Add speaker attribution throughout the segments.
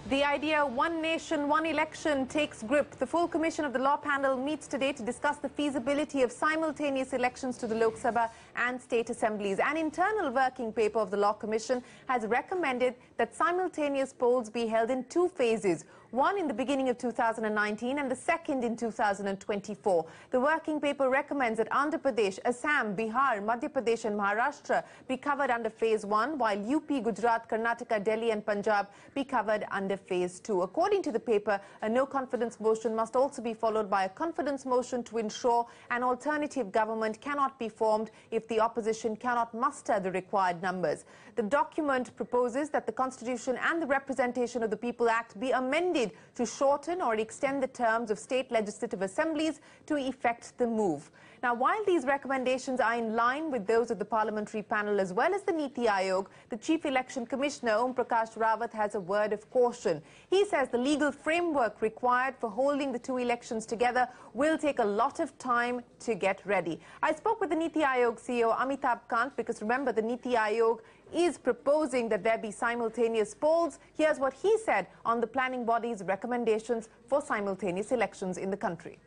Speaker 1: The idea one nation, one election takes grip. The full commission of the law panel meets today to discuss the feasibility of simultaneous elections to the Lok Sabha and state assemblies. An internal working paper of the law commission has recommended that simultaneous polls be held in two phases. One in the beginning of 2019 and the second in 2024. The working paper recommends that Andhra Pradesh, Assam, Bihar, Madhya Pradesh and Maharashtra be covered under phase 1, while UP, Gujarat, Karnataka, Delhi and Punjab be covered under phase 2. According to the paper, a no-confidence motion must also be followed by a confidence motion to ensure an alternative government cannot be formed if the opposition cannot muster the required numbers. The document proposes that the Constitution and the Representation of the People Act be amended to shorten or extend the terms of state legislative assemblies to effect the move. Now, while these recommendations are in line with those of the parliamentary panel as well as the Niti Aayog, the Chief Election Commissioner Om Prakash Rawat has a word of caution. He says the legal framework required for holding the two elections together will take a lot of time to get ready. I spoke with the Niti Aayog CEO Amitabh Kant because remember, the Niti Aayog is proposing that there be simultaneous polls. Here's what he said on the planning body's recommendations for simultaneous elections in the country.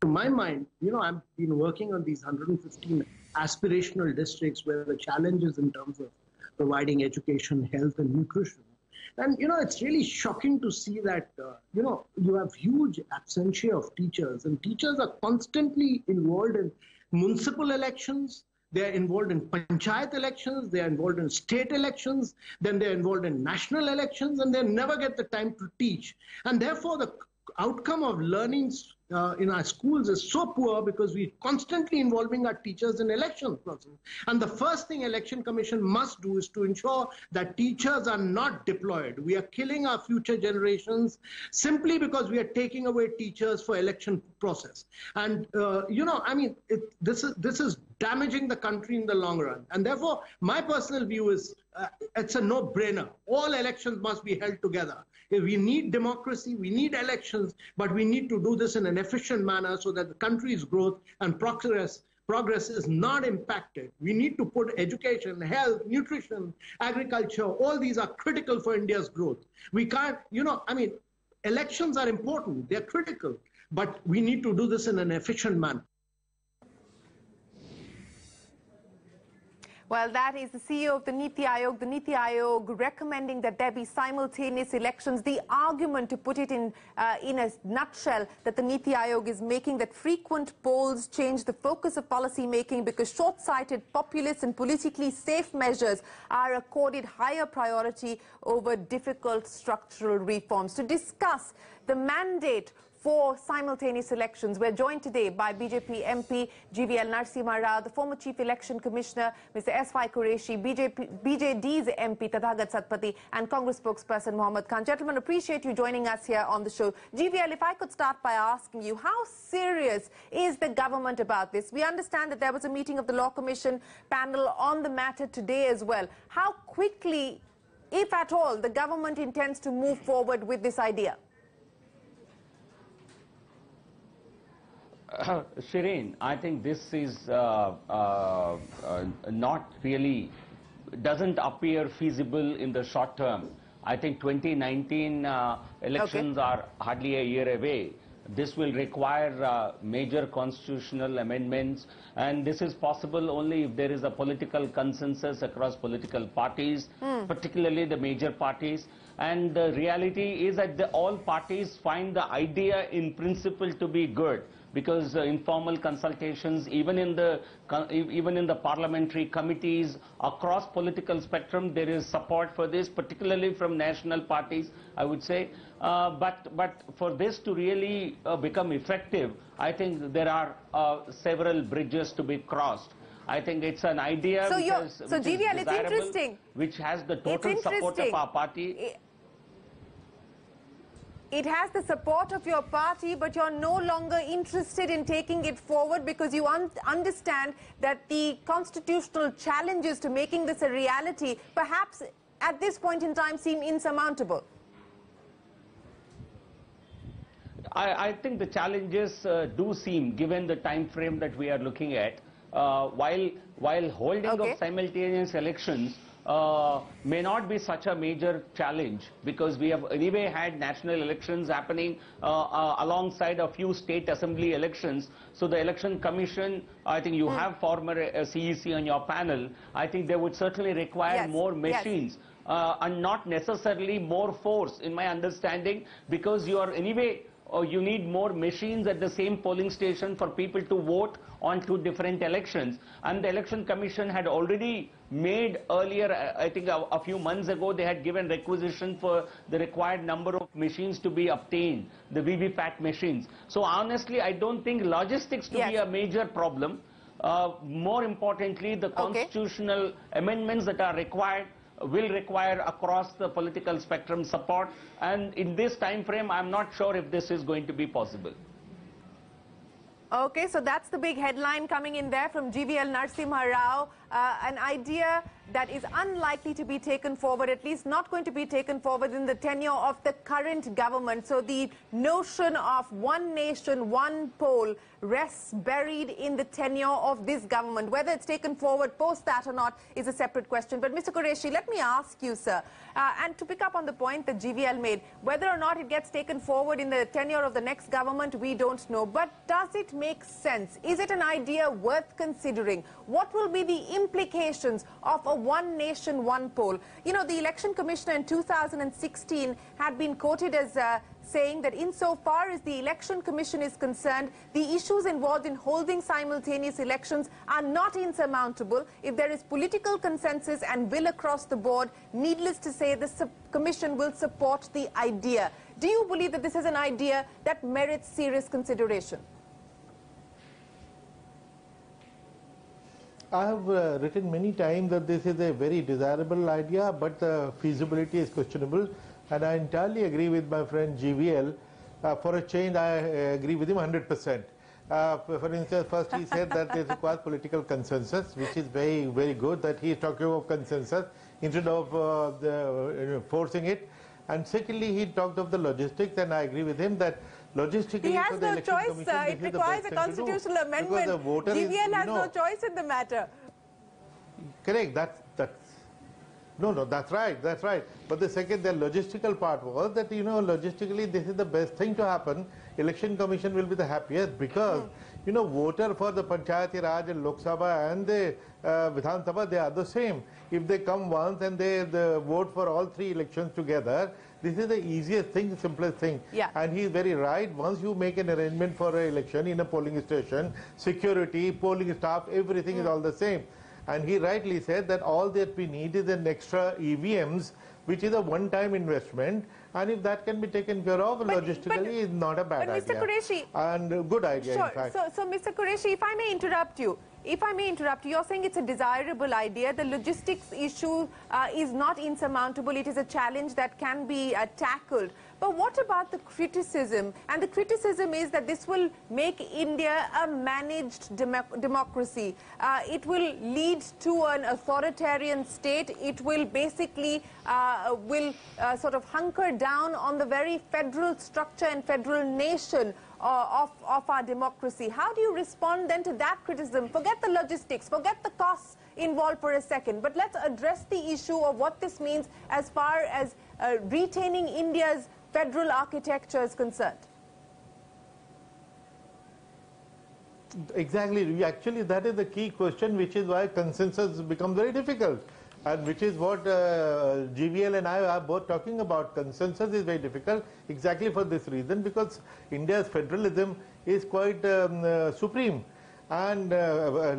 Speaker 2: To my mind, I've been working on these 115 aspirational districts where the challenge is in terms of providing education, health and nutrition. And, it's really shocking to see that, you have huge absentia of teachers, and teachers are constantly involved in municipal elections. They're involved in panchayat elections, they're involved in state elections, then they're involved in national elections, and they never get the time to teach. And therefore, the outcome of learnings in our schools is so poor because we're constantly involving our teachers in election process. And the first thing Election Commission must do is to ensure that teachers are not deployed. We are killing our future generations simply because we are taking away teachers for election process. And, this is damaging the country in the long run. And therefore, my personal view is it's a no-brainer. All elections must be held together. If we need democracy, we need elections, but we need to do this in an efficient manner so that the country's growth and progress is not impacted. We need to put education, health, nutrition, agriculture, all these are critical for India's growth. We can't, elections are important, they're critical, but we need to do this in an efficient manner.
Speaker 1: Well, that is the CEO of the Niti Aayog recommending that there be simultaneous elections. The argument, to put it in a nutshell, that the Niti Aayog is making, that frequent polls change the focus of policy making because short-sighted, populist and politically safe measures are accorded higher priority over difficult structural reforms. To discuss the mandate for simultaneous elections, we're joined today by BJP MP GVL Narasimha Rao, the former Chief Election Commissioner Mr. S.Y. Qureshi, BJD's MP Tathagat Satpathy and Congress spokesperson Mohammad Khan. Gentlemen, appreciate you joining us here on the show. GVL, if I could start by asking you, how serious is the government about this? We understand that there was a meeting of the Law Commission panel on the matter today as well. How quickly, if at all, the government intends to move forward with this idea?
Speaker 3: Shireen, I think this is not really, doesn't appear feasible in the short term. I think 2019 elections are hardly a year away. This will require major constitutional amendments, and this is possible only if there is a political consensus across political parties, particularly the major parties. And the reality is that all parties find the idea in principle to be good, because informal consultations, even in the parliamentary committees across political spectrum, there is support for this, particularly from national parties, I would say. But for this to really become effective, I think there are several bridges to be crossed. I think it's an idea which is desirable, which has the total support of our party.
Speaker 1: It has the support of your party, but you're no longer interested in taking it forward because you understand that the constitutional challenges to making this a reality, perhaps at this point in time, seem insurmountable.
Speaker 3: I think the challenges do seem, given the time frame that we are looking at, while holding of simultaneous elections may not be such a major challenge, because we have anyway had national elections happening alongside a few state assembly elections. So the election commission, I think you have former CEC on your panel, I think they would certainly require more machines. And not necessarily more force, in my understanding, because you are anyway, you need more machines at the same polling station for people to vote on two different elections. And the election commission had already made earlier, I think a few months ago, they had given requisition for the required number of machines to be obtained, the VVPAT machines. So honestly, I don't think logistics to be a major problem. More importantly, the constitutional amendments that are required will require across the political spectrum support, and in this time frame I'm not sure if this is going to be possible.
Speaker 1: Okay, so that's the big headline coming in there from GVL Narasimha Rao, an idea that is unlikely to be taken forward, at least not going to be taken forward in the tenure of the current government. So the notion of one nation, one poll rests buried in the tenure of this government. Whether it's taken forward post that or not is a separate question. But Mr. Qureshi, let me ask you, sir, and to pick up on the point that GVL made, whether or not it gets taken forward in the tenure of the next government, we don't know. But does it make sense? Is it an idea worth considering? What will be the implications of a one nation, one poll? You know, the election commissioner in 2016 had been quoted as saying that insofar as the election commission is concerned, the issues involved in holding simultaneous elections are not insurmountable. If there is political consensus and will across the board, needless to say, the commission will support the idea. Do you believe that this is an idea that merits serious consideration?
Speaker 4: I have written many times that this is a very desirable idea, but the feasibility is questionable. And I entirely agree with my friend GVL. For a change, I agree with him 100%. For instance, first he said that it requires political consensus, which is very, very good, that he is talking of consensus instead of forcing it. And secondly, he talked of the logistics, and I agree with him that logistically,
Speaker 1: he has no choice, sir. It requires a constitutional amendment. GVL has no choice in the matter.
Speaker 4: Correct. That's right. But the second, the logistical part was that, logistically, this is the best thing to happen. Election Commission will be the happiest because, voter for the Panchayati Raj and Lok Sabha and the Vidhan Sabha, they are the same. If they come once and they vote for all three elections together, this is the easiest thing, the simplest thing.
Speaker 1: Yeah.
Speaker 4: And he is very right. Once you make an arrangement for an election in a polling station, security, polling staff, everything is all the same. And he rightly said that all that we need is an extra EVMs, which is a one-time investment. And if that can be taken care of, logistically, is not a bad idea.
Speaker 1: But Mr. Qureshi,
Speaker 4: and good idea,
Speaker 1: sure.
Speaker 4: in fact.
Speaker 1: So, Mr. Qureshi, if I may interrupt you, you're saying it's a desirable idea. The logistics issue is not insurmountable. It is a challenge that can be tackled. But what about the criticism? And the criticism is that this will make India a managed democracy. It will lead to an authoritarian state. It will basically sort of hunker down on the very federal structure and federal nation of our democracy. How do you respond then to that criticism? Forget the logistics, forget the costs involved for a second, but let's address the issue of what this means as far as retaining India's federal architecture is concerned.
Speaker 4: Exactly. Actually, that is the key question, which is why consensus becomes very difficult. And which is what GVL and I are both talking about. Consensus is very difficult exactly for this reason, because India's federalism is quite supreme. And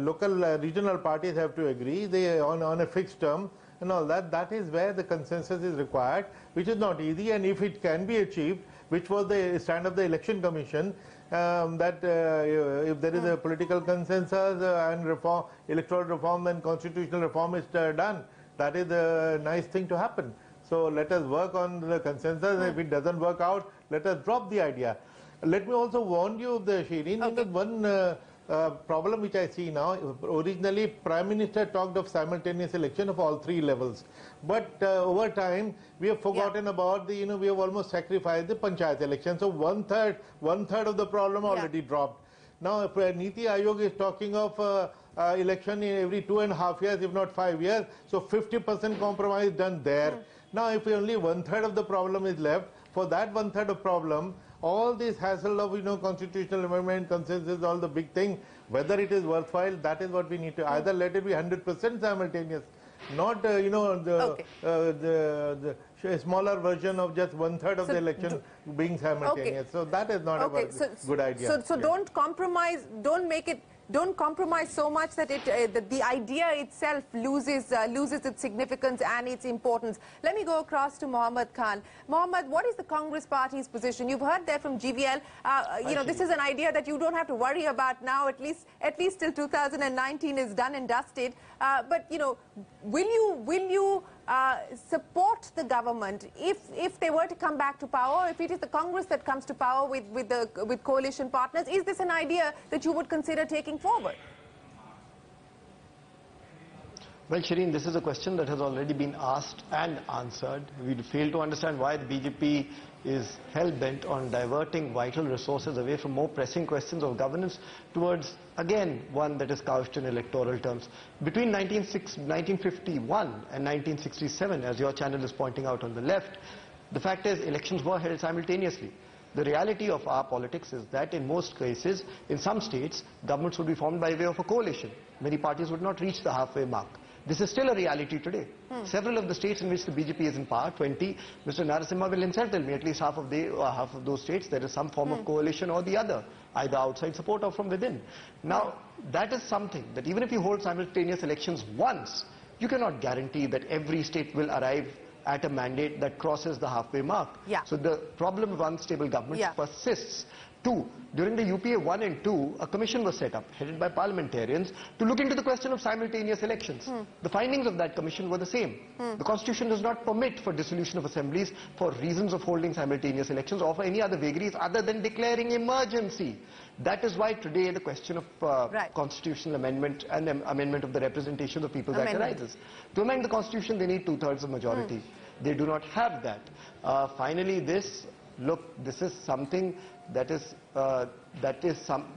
Speaker 4: local regional parties have to agree on a fixed term and all that. That is where the consensus is required, which is not easy. And if it can be achieved, which was the stand of the Election Commission, that if there is a political consensus and reform, electoral reform and constitutional reform is done, that is a nice thing to happen. So let us work on the consensus. If it doesn't work out, let us drop the idea. Let me also warn you, Shireen, that one problem which I see now, originally Prime Minister talked of simultaneous election of all three levels. But over time, we have forgotten about the, we have almost sacrificed the Panchayat election. So one third of the problem already dropped. Now, if Niti Ayog is talking of election in every 2.5 years, if not 5 years. So 50% compromise done there. Now, if only 1/3 of the problem is left, for that 1/3 of problem, all this hassle of constitutional amendment, consensus, all the big thing, whether it is worthwhile, that is what we need to either let it be 100% simultaneous, not the smaller version of just 1/3 of the election being simultaneous. So that is not a good idea.
Speaker 1: So don't compromise. Don't compromise so much that that the idea itself loses its significance and its importance. Let me go across to Mohammad Khan. Mohammad, what is the Congress Party's position? You've heard there from GVL. This is an idea that you don't have to worry about now. At least till 2019 is done and dusted. But will you support the government if they were to come back to power? If it is the Congress that comes to power with coalition partners, is this an idea that you would consider taking forward?
Speaker 5: Well, Shireen, this is a question that has already been asked and answered. We fail to understand why the BJP is hell-bent on diverting vital resources away from more pressing questions of governance towards, again, one that is couched in electoral terms. Between 1951 and 1967, as your channel is pointing out on the left, the fact is elections were held simultaneously. The reality of our politics is that in most cases, in some states, governments would be formed by way of a coalition. Many parties would not reach the halfway mark. This is still a reality today. Several of the states in which the BJP is in power, 20, Mr. Narasimha will himself tell me, at least half of those states, there is some form of coalition or the other, either outside support or from within. Now, that is something that even if you hold simultaneous elections once, you cannot guarantee that every state will arrive at a mandate that crosses the halfway mark. So the problem of unstable government persists. Two, during the UPA 1 and 2, a commission was set up, headed by parliamentarians, to look into the question of simultaneous elections. The findings of that commission were the same. The Constitution does not permit for dissolution of assemblies for reasons of holding simultaneous elections or for any other vagaries other than declaring emergency. That is why today the question of constitutional amendment and amendment of the representation of people that arises. To amend the Constitution, they need 2/3 of majority. They do not have that. Finally, this is something that is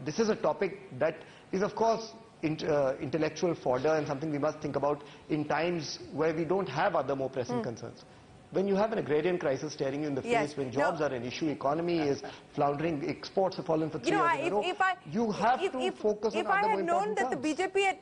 Speaker 5: this is a topic that is, of course, intellectual fodder and something we must think about in times where we don't have other more pressing concerns. When you have an agrarian crisis staring you in the face, when jobs are an issue, economy is floundering, exports have fallen for 3 years in a row, you have to focus on other more important terms.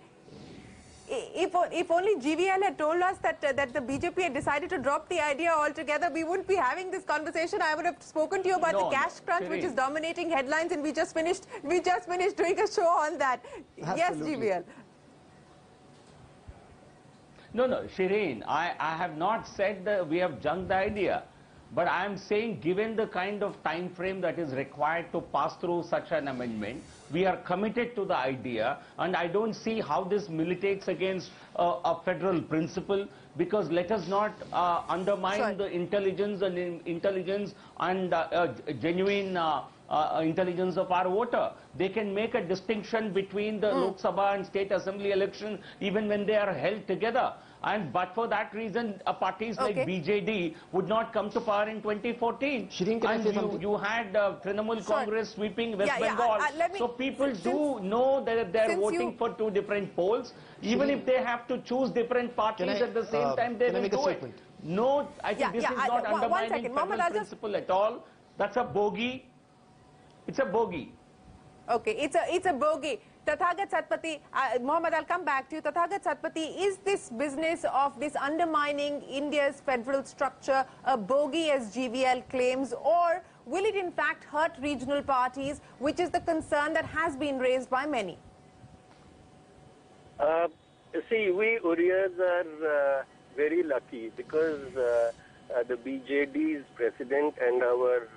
Speaker 1: If only GVL had told us that the BJP had decided to drop the idea altogether, we wouldn't be having this conversation. I would have spoken to you about the cash crunch, which is dominating headlines, and we just finished doing a show on that.
Speaker 5: Absolutely.
Speaker 1: Yes, GVL.
Speaker 3: No, Shireen, I have not said that we have junked the idea. But I am saying, given the kind of time frame that is required to pass through such an amendment, we are committed to the idea, and I don't see how this militates against a federal principle, because let us not undermine the intelligence and genuine intelligence of our voter. They can make a distinction between the Lok Sabha and state assembly election even when they are held together. But for that reason, parties like BJD would not come to power in 2014.
Speaker 5: Shireen, can I say something?
Speaker 3: You had Trinamool Congress sweeping West Bengal. So people do know that they are voting for two different poles. Even if they have to choose different parties at the same time, they will do it. No, I think this is not undermining federal principle at all. That's a bogey. It's a bogey.
Speaker 1: Okay, it's a bogey. Tathagat Satpathy, Mohammad, I'll come back to you. Tathagat Satpathy, is this business of this undermining India's federal structure a bogey, as GVL claims, or will it in fact hurt regional parties, which is the concern that has been raised by many?
Speaker 6: See, we Oriyas are very lucky because the BJD's president and our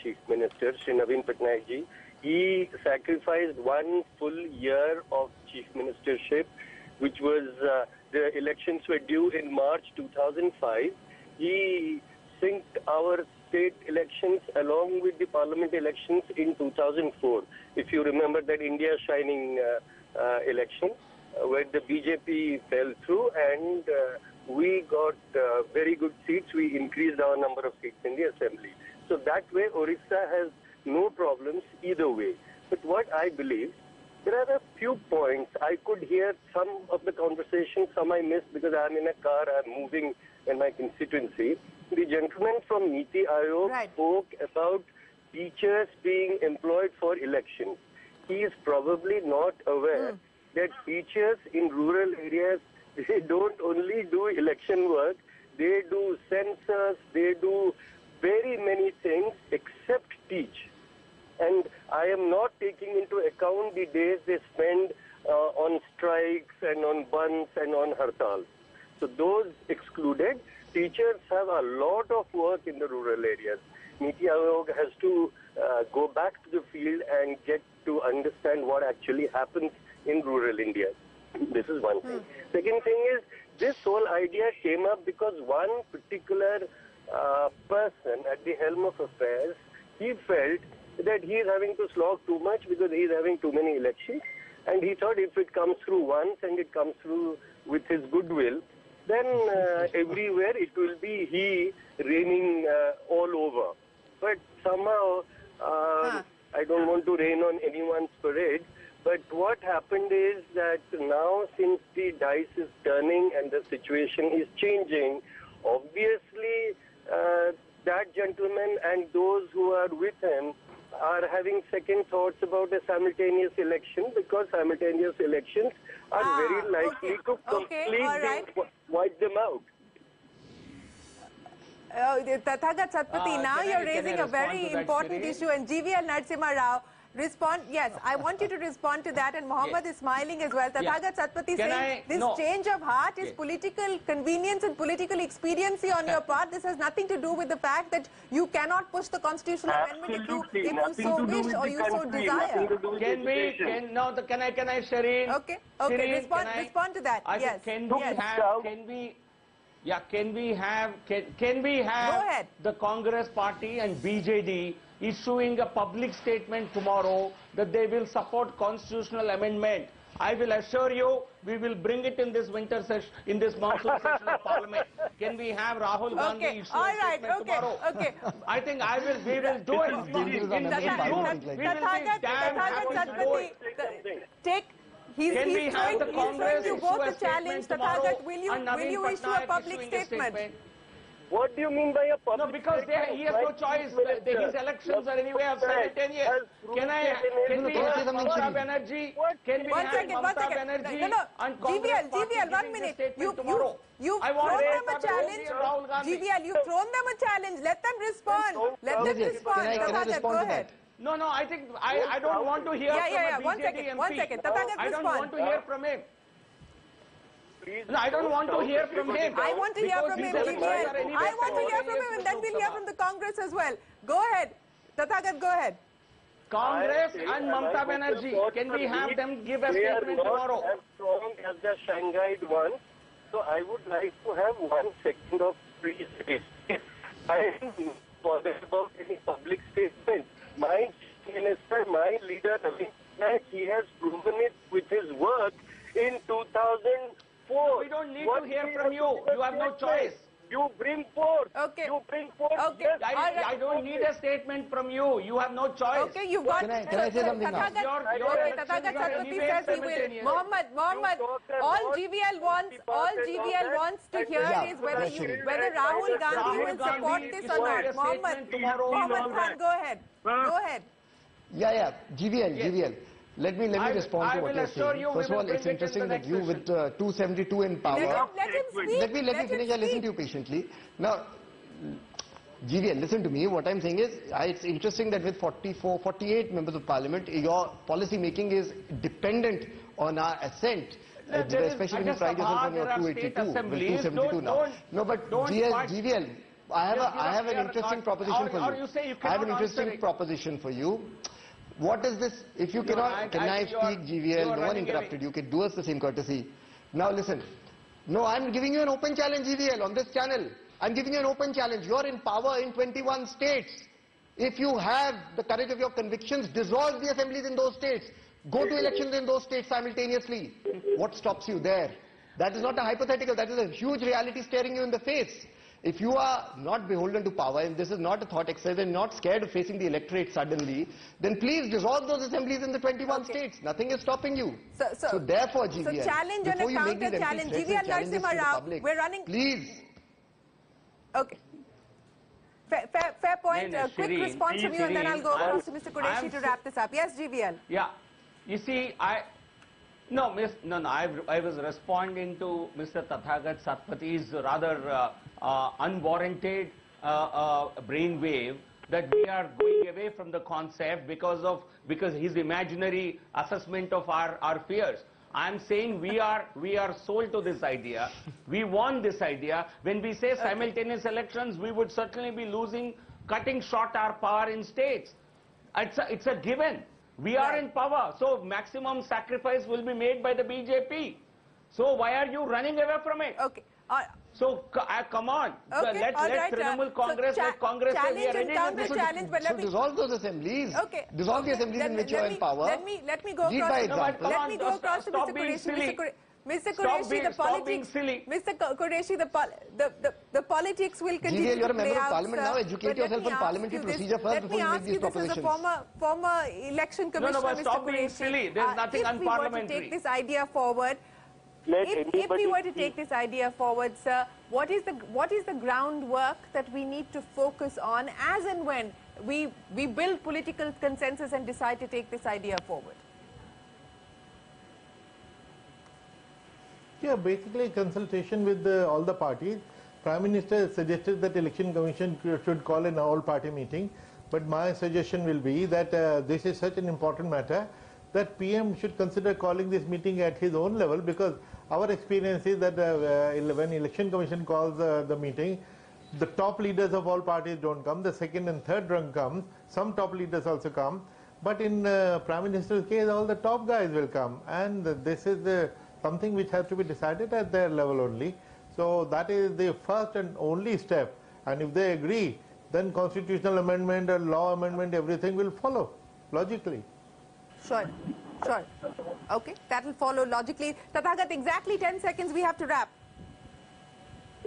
Speaker 6: chief minister, Shri Naveen Patnaik ji, he sacrificed 1 full year of chief ministership, which was the elections were due in March 2005. He synced our state elections along with the parliament elections in 2004. If you remember that India Shining election, where the BJP fell through and we got very good seats. We increased our number of seats in the assembly. So that way, Orissa has no problems either way. But what I believe There are a few points. I could hear some of the conversation, some I missed because I'm in a car, I'm moving in my constituency. The gentleman from Niti Aayog spoke about teachers being employed for elections. He is probably not aware that teachers in rural areas, they don't only do election work, they do census, they do very many things except teach. And I am not taking into account the days they spend on strikes and on bunds and on hartals. So those excluded, teachers have a lot of work in the rural areas. Niti Aayog has to go back to the field and get to understand what actually happens in rural India. This is one thing. Second thing is, this whole idea came up because one particular person at the helm of affairs, he felt that he is having to slog too much because he is having too many elections. And he thought if it comes through once and it comes through with his goodwill, then everywhere it will be he reigning all over. But somehow, I don't want to rain on anyone's parade, but what happened is that now since the dice is turning and the situation is changing, obviously that gentleman and those who are with him are having second thoughts about a simultaneous election because simultaneous elections are very likely to completely wipe them out.
Speaker 1: Tathagat Satpathy, now you're raising a very important issue, and GVL Narasimha Rao, respond. Yes, I want you to respond to that, and Mohammed is smiling as well. Tathagat Satpathy saying this change of heart is political convenience and political expediency on your part. This has nothing to do with the fact that you cannot push the constitutional amendment if you so wish or you so desire.
Speaker 3: Can I, Shireen?
Speaker 1: Okay,
Speaker 3: Shireen,
Speaker 1: respond to that. Yes.
Speaker 3: Can we have the Congress party and BJD issuing a public statement tomorrow that they will support constitutional amendment? I will assure you, we will bring it in this winter session, in this monsoon session of Parliament. Can we have Rahul Gandhi issue a statement tomorrow? I think we will do it.
Speaker 1: He's throwing you both a challenge. Tathagat, will you issue a public statement?
Speaker 6: What do you mean by a public
Speaker 3: statement? No, because he has no choice. His elections are anyway of simultaneous. Can we have Mamata Banerjee? Can we have Mamata Banerjee?
Speaker 1: GVL, 1 minute. You've thrown them a challenge. GVL, you've thrown them a challenge. Let them respond. Tathagat, go ahead.
Speaker 3: No, I think I don't want to hear from a BJD MP.
Speaker 1: 1 second. Tathagat,
Speaker 3: I don't want to hear from him. No, I don't want to hear from him.
Speaker 1: I want to hear from him, GVL. I want to hear from him, and then we'll hear from the Congress as well. Go ahead. Tathagat, go ahead.
Speaker 3: Congress and Mamata Banerjee, can we have them give a statement tomorrow?
Speaker 6: They are not as strong as the Shanghai one, so I would like to have 1 second of free space. I am not bothered about any public statements. My minister, my leader, he has proven it with his work in 2004.
Speaker 3: We don't need to hear from you. You have no choice.
Speaker 6: You bring forth. You bring forth. Yes.
Speaker 3: I don't need a statement from you. You have no choice.
Speaker 1: Okay, you've got...
Speaker 7: Can I say something now?
Speaker 1: Tathagat Satpathy says he will. Mohammed, all GVL wants to hear is whether Rahul Gandhi will support this or not. Mohammed Khan, go ahead. Go ahead.
Speaker 7: Yeah, GVL. Let me respond to what you're saying. First of all, it's interesting that you with 272 in power.
Speaker 1: Let him speak.
Speaker 7: Let me finish. I'll listen to you patiently. Now, GVL, listen to me. What I'm saying is, it's interesting that with 48 members of parliament, your policy making is dependent on our assent. Especially when you pride yourself on your 282, 272 now. No, but GVL, I have an interesting proposition for you. I have an interesting proposition for you. What is this? If you cannot, can I speak, GVL? No one interrupted you. Can do us the same courtesy. Now listen. No, I'm giving you an open challenge, GVL, on this channel. I'm giving you an open challenge. You're in power in 21 states. If you have the courage of your convictions, dissolve the assemblies in those states. Go to elections in those states simultaneously. What stops you there? That is not a hypothetical. That is a huge reality staring you in the face. If you are not beholden to power, and this is not a thought exercise, and not scared of facing the electorate suddenly, then please dissolve those assemblies in the 21 states. Nothing is stopping you. So therefore, GVL,
Speaker 1: so challenge and a counter challenge. GVL Narasimha Rao, we're running.
Speaker 7: Please.
Speaker 1: Okay. Fair point.
Speaker 3: No,
Speaker 1: Quick
Speaker 3: Shireen,
Speaker 1: response from you, and then I'll go across to Mr. Qureshi to wrap this up. Yes, GVL.
Speaker 3: Yeah. You see, I was responding to Mr. Tathagat Satpathi's rather unwarranted brainwave that we are going away from the concept because his imaginary assessment of our fears. I'm saying we are sold to this idea. We want this idea. When we say simultaneous elections, we would certainly be cutting short our power in states. It's a given. We are in power, so maximum sacrifice will be made by the BJP. So why are you running away from it?
Speaker 1: Okay.
Speaker 3: So come on,
Speaker 1: Okay,
Speaker 3: let Trinamool Congress, let Congress say we are ready to
Speaker 1: challenge, but let me
Speaker 7: dissolve those assemblies.
Speaker 1: Okay.
Speaker 7: Dissolve the assemblies in which you are in power.
Speaker 1: Let me go
Speaker 7: Lead
Speaker 1: across.
Speaker 7: by example.
Speaker 1: Let me go across to Mr. Qureshi. Mr. Qureshi, the politics. Mr. Qureshi, the politics will continue
Speaker 7: GVL, you're a
Speaker 1: to
Speaker 7: member
Speaker 1: play
Speaker 7: of
Speaker 1: out,
Speaker 7: Parliament
Speaker 1: sir.
Speaker 7: now. Educate yourself on parliamentary procedure first before you make these propositions.
Speaker 1: Let me ask you this as a former election commissioner,
Speaker 3: but
Speaker 1: Mr.
Speaker 3: stop being
Speaker 1: Qureshi.
Speaker 3: silly. There's nothing
Speaker 1: if we were to
Speaker 3: unparliamentary.
Speaker 1: take this idea forward, if we were to take this idea forward, sir, what is the groundwork that we need to focus on as and when we build political consensus and decide to take this idea forward?
Speaker 4: Yeah, basically consultation with all the parties. Prime Minister suggested that Election Commission should call an all-party meeting, but my suggestion will be that this is such an important matter that PM should consider calling this meeting at his own level, because our experience is that when Election Commission calls the meeting, the top leaders of all parties don't come, the second and third rung comes, some top leaders also come, but in Prime Minister's case, all the top guys will come, and this is something which has to be decided at their level only. So that is the first and only step, and if they agree, then constitutional amendment and law amendment, everything will follow logically.
Speaker 1: Sure. Okay, that will follow logically. Tathagat, exactly 10 seconds, we have to wrap.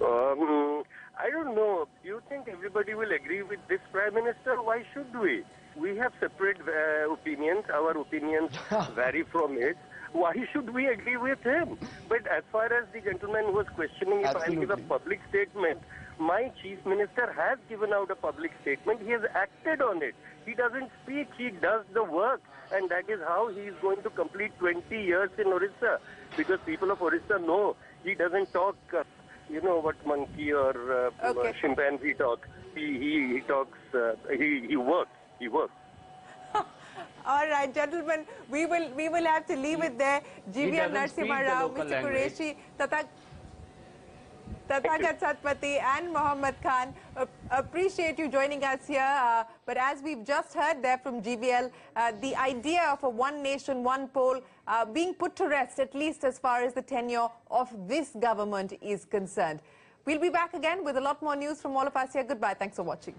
Speaker 6: I don't know. Do you think everybody will agree with this Prime Minister? Why should we? We have separate opinions. Our opinions vary from it. Why should we agree with him? But as far as the gentleman was questioning if I'll give a public statement, my Chief Minister has given out a public statement. He has acted on it. He doesn't speak, he does the work. And that is how he is going to complete 20 years in Orissa. Because people of Orissa know he doesn't talk, what monkey or chimpanzee talk. He talks, he works. He works.
Speaker 1: All right, gentlemen, we will have to leave it there. GVL Narasimha Rao, Mr. Qureshi, Tathagat Satpathy and Mohammad Khan, appreciate you joining us here. But as we've just heard there from GVL, the idea of a one nation, one poll being put to rest, at least as far as the tenure of this government is concerned. We'll be back again with a lot more news from all of us here. Goodbye. Thanks for watching.